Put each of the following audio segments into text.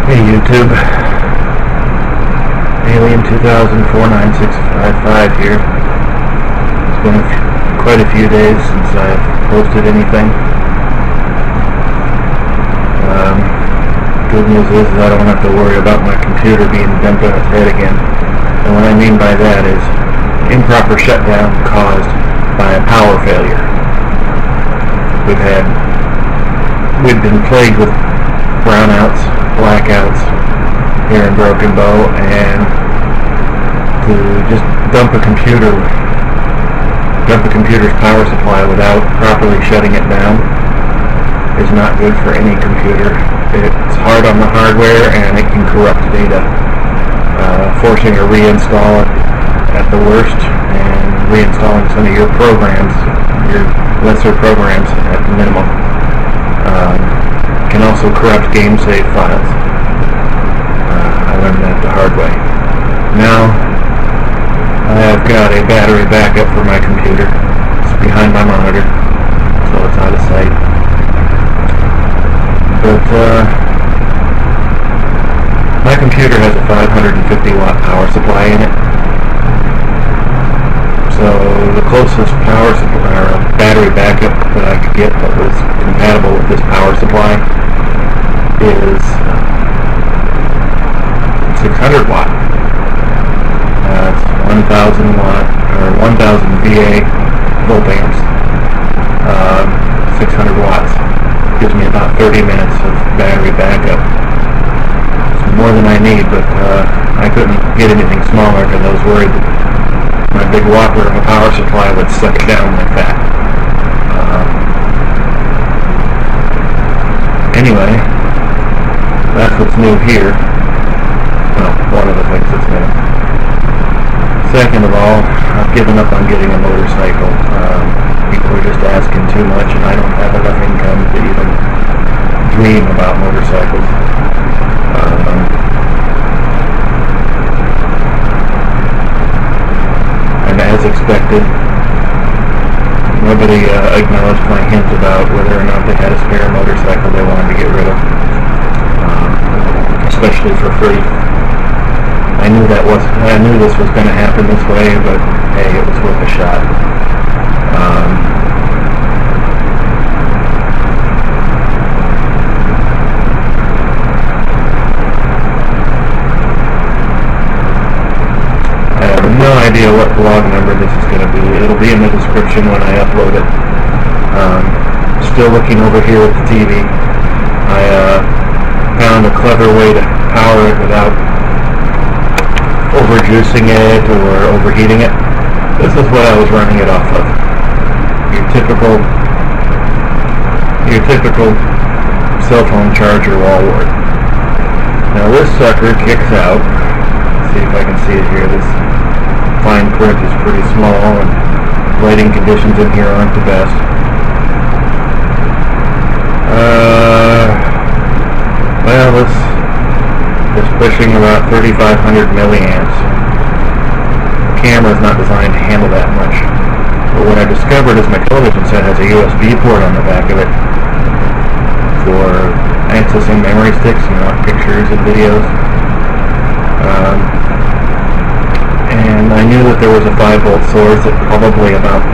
Hey YouTube, Alien 20049655 here. It's been quite a few days since I've posted anything. Good news is I don't have to worry about my computer being dumped on its head again. And what I mean by that is improper shutdown caused by a power failure. We've been plagued with brownouts, blackouts here in Broken Bow, and to just dump a computer's power supply without properly shutting it down is not good for any computer. It's hard on the hardware and it can corrupt data, forcing a reinstall at the worst and reinstalling some of your programs, your lesser programs at the minimum. Can also corrupt game save files. I learned that the hard way. Now I've got a battery backup for my computer. It's behind my monitor, so it's out of sight. But my computer has a 550 watt power supply in it. So the closest power supply or battery backup that I could get that was compatible with this power supply is 600 watt. It's 1000 watt or 1000 VA volt amps. 600 watts gives me about 30 minutes of battery backup. It's more than I need, but I couldn't get anything smaller because I was worried that my big whopper of a power supply would suck it down like that. Anyway, that's what's new here. Well, one of the things that's new. Second of all, I've given up on getting a motorcycle. People are just asking too much, and I don't have enough income to even dream about motorcycles. And as expected, nobody acknowledged my hint about whether or not they had a spare motorcycle they wanted to get rid of, especially for free. I knew this was going to happen this way, but hey, it was worth a shot. I have no idea what blog number this is going to be. It'll be in the description when I upload it. Still looking over here at the TV. I found a clever way to power it without overjuicing it or overheating it. This is what I was running it off of. Your typical cell phone charger wall wart. Now this sucker kicks out. Let's see if I can see it here. This fine print is pretty small and lighting conditions in here aren't the best. Well, it's pushing about 3,500 milliamps. The camera's not designed to handle that much. But what I discovered is my television set has a USB port on the back of it for accessing memory sticks, pictures and videos. And I knew that there was a 5-volt source at probably about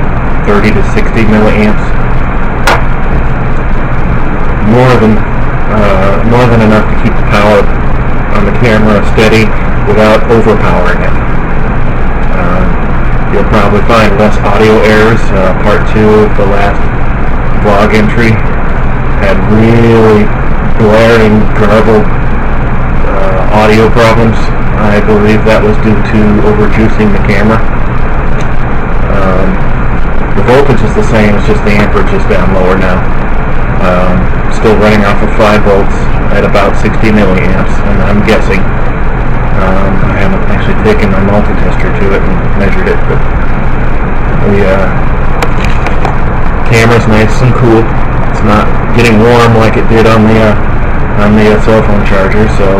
30 to 60 milliamps. More than enough to keep the power on the camera steady without overpowering it. You'll probably find less audio errors. Part 2 of the last blog entry had really blaring, garbled audio problems. I believe that was due to overjuicing the camera. The voltage is the same, it's just the amperage is down lower now. Still running off of 5 volts at about 60 milliamps, and I'm guessing. I haven't actually taken my multi-tester to it and measured it, but the camera's nice and cool. It's not getting warm like it did on the cell phone charger, so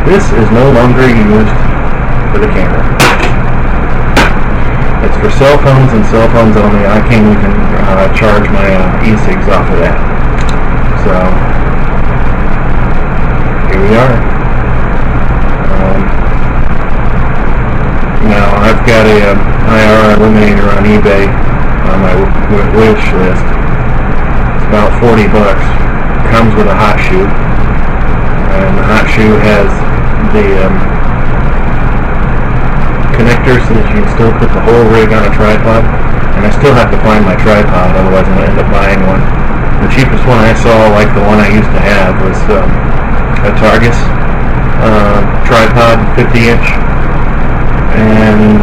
this is no longer used for the camera. It's for cell phones and cell phones only. I can't even charge my e-cigs off of that. So here we are. IR illuminator on eBay on my wish list. It's about 40 bucks. Comes with a hot shoe, and the hot shoe has the connector so that you can still put the whole rig on a tripod. And I still have to find my tripod, otherwise I'm going to end up buying one. The cheapest one I saw, like the one I used to have, was a Targus tripod, 50-inch, and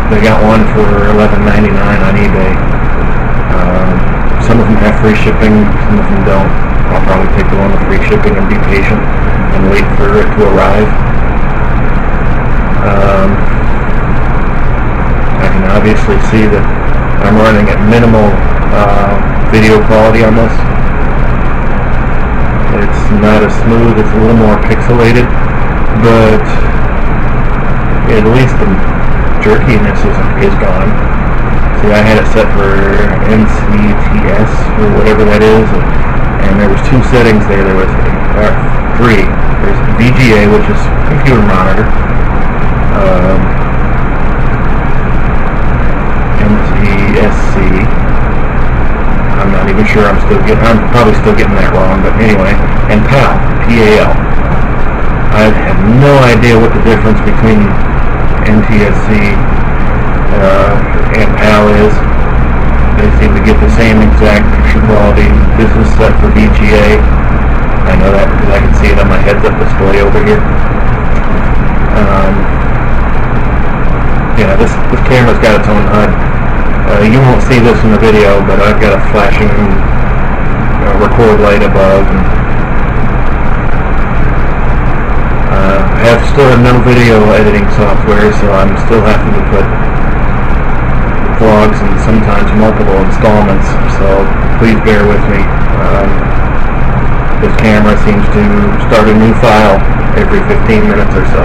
they got one for $11.99 on eBay. Some of them have free shipping, some of them don't. I'll probably take the one with free shipping and be patient and wait for it to arrive. I can obviously see that I'm running at minimal video quality on this. It's not as smooth, it's a little more pixelated, but at least the jerkiness is gone. See, I had it set for NCTS or whatever that is, and there was two settings there. There was three. There's VGA, which is computer monitor, NTSC. I'm not even sure. I'm probably still getting that wrong, but anyway. And PAL, PAL. I have no idea what the difference between NTSC and PAL is. They seem to get the same exact picture quality. This is set for VGA. I know that because I can see it on my heads-up display over here. Yeah, this camera's got its own HUD. You won't see this in the video, but I've got a flashing record light above. And, I still have no video editing software, so I'm still having to put vlogs and sometimes multiple installments, so please bear with me. This camera seems to start a new file every 15 minutes or so.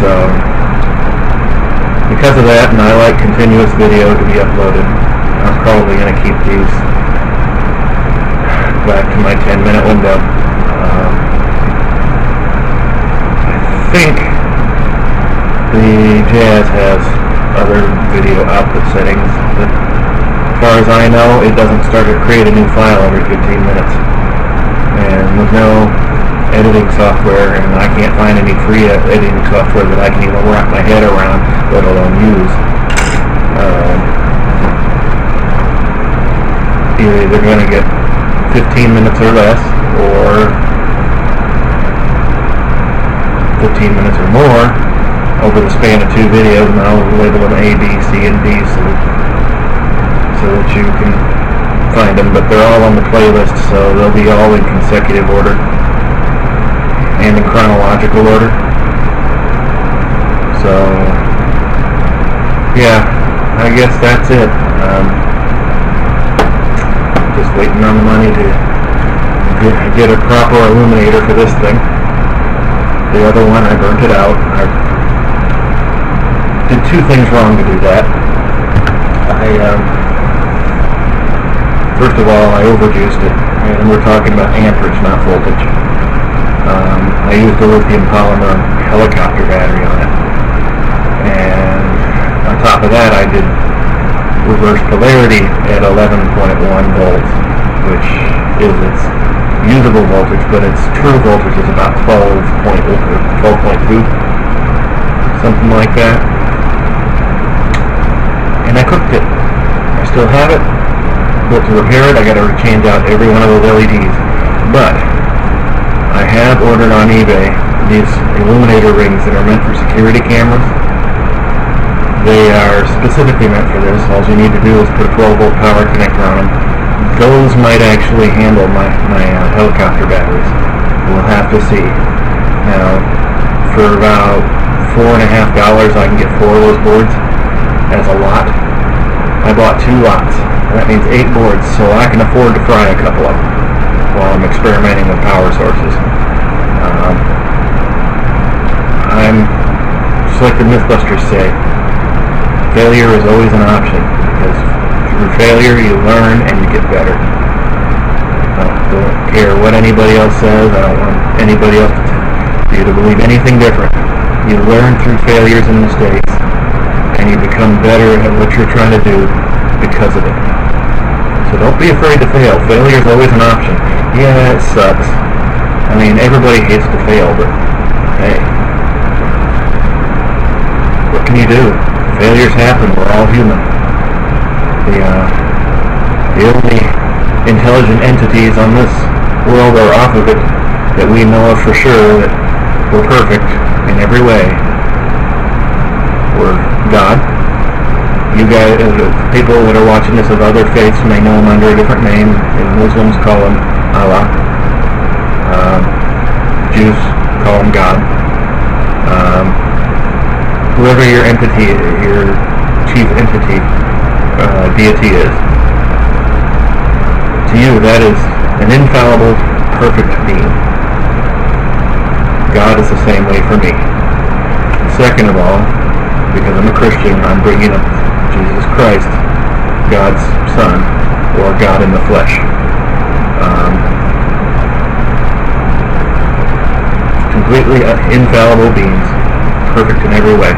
So, because of that, and I like continuous video to be uploaded, I'm probably going to keep these back to my 10-minute window. I think the Jazz has other video output settings, but as far as I know, it doesn't start to create a new file every 15 minutes. And with no editing software, and I can't find any free editing software that I can even wrap my head around, let alone use, you're either going to get 15 minutes or less, or 15 minutes or more over the span of 2 videos, and I'll label them A, B, C, and D so that you can find them, but they're all on the playlist, so they'll be all in consecutive order and in chronological order. So yeah, I guess that's it. Just waiting on the money to get a proper illuminator for this thing. The other one, I burnt it out. I did 2 things wrong to do that. First of all, I overjuiced it, and we're talking about amperage, not voltage. I used a lithium polymer helicopter battery on it, and on top of that, I did reverse polarity at 11.1 volts, which is its usable voltage, but its true voltage is about 12.2, something like that. And I cooked it. I still have it, but to repair it, I got to change out every one of those LEDs. But I have ordered on eBay these illuminator rings that are meant for security cameras. They are specifically meant for this. All you need to do is put a 12-volt power connector on them. Those might actually handle my helicopter batteries. We'll have to see. Now, for about $4.50, I can get 4 of those boards as a lot. I bought 2 lots. That means 8 boards, so I can afford to fry a couple of them while I'm experimenting with power sources. I'm just like the Mythbusters say, failure is always an option, because through failure you learn and you get better. I don't care what anybody else says. I don't want anybody else to believe anything different. You learn through failures and mistakes, and you become better at what you're trying to do because of it. So don't be afraid to fail. Failure is always an option. Yeah, it sucks. I mean, everybody hates to fail, but hey, what can you do? Failures happen. We're all human. The only intelligent entities on this world or off of it that we know of for sure that were perfect in every way were God. You guys, people that are watching this of other faiths may know him under a different name, and Muslims call him Allah. Jews call him God. Whoever your entity, your chief entity, deity is, to you that is an infallible, perfect being. God is the same way for me. Second of all, because I'm a Christian, I'm bringing up Jesus Christ, God's Son, or God in the flesh. Completely infallible beings, perfect in every way.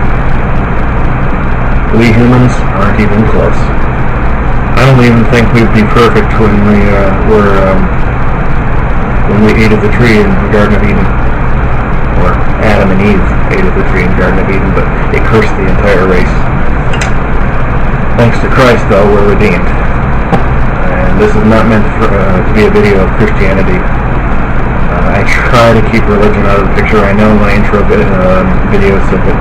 We humans aren't even close. I don't even think we'd be perfect when we ate of the tree in the Garden of Eden, or Adam and Eve ate of the tree in the Garden of Eden, but it cursed the entire race. Thanks to Christ, though, we're redeemed. And this is not meant to be a video of Christianity. I try to keep religion out of the picture. I know my intro video said that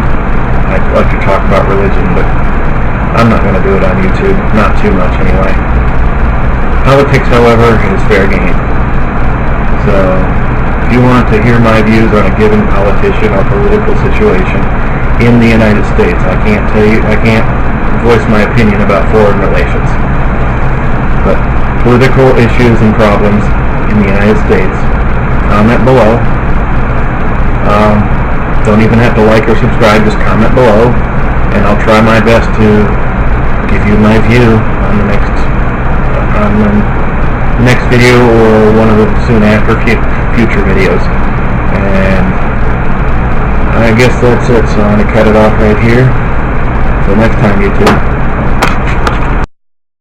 I'd like to talk about religion, but I'm not going to do it on YouTube. Not too much, anyway. Politics, however, is fair game. So, if you want to hear my views on a given politician or political situation in the United States, I can't voice my opinion about foreign relations. But political issues and problems in the United States, comment below. Don't even have to like or subscribe, just comment below, and I'll try my best to give you my view on the next video or one of the soon after future videos. And I guess that's it, so I'm going to cut it off right here. Until next time, YouTube.